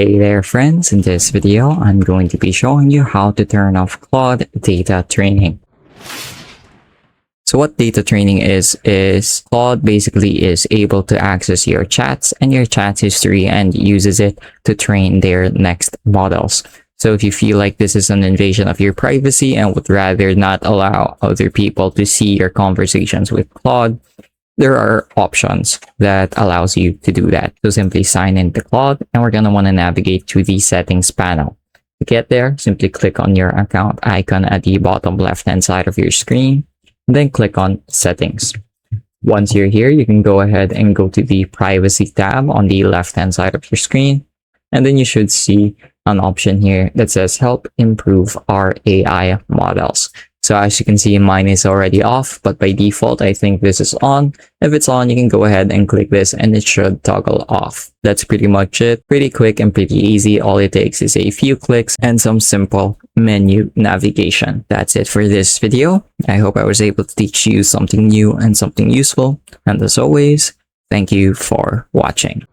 Hey there friends, in this video I'm going to be showing you how to turn off Claude data training. So what data training is Claude basically is able to access your chats and your chat history and uses it to train their next models. So if you feel like this is an invasion of your privacy and would rather not allow other people to see your conversations with Claude, there are options that allows you to do that. So simply sign into Claude and we're going to want to navigate to the settings panel. To get there, simply click on your account icon at the bottom left hand side of your screen, and then click on settings. Once you're here, you can go ahead and go to the privacy tab on the left hand side of your screen, and then you should see an option here that says help improve our AI models. So as you can see, mine is already off, but by default, I think this is on. If it's on, you can go ahead and click this and it should toggle off. That's pretty much it. Pretty quick and pretty easy. All it takes is a few clicks and some simple menu navigation. That's it for this video. I hope I was able to teach you something new and something useful. And as always, thank you for watching.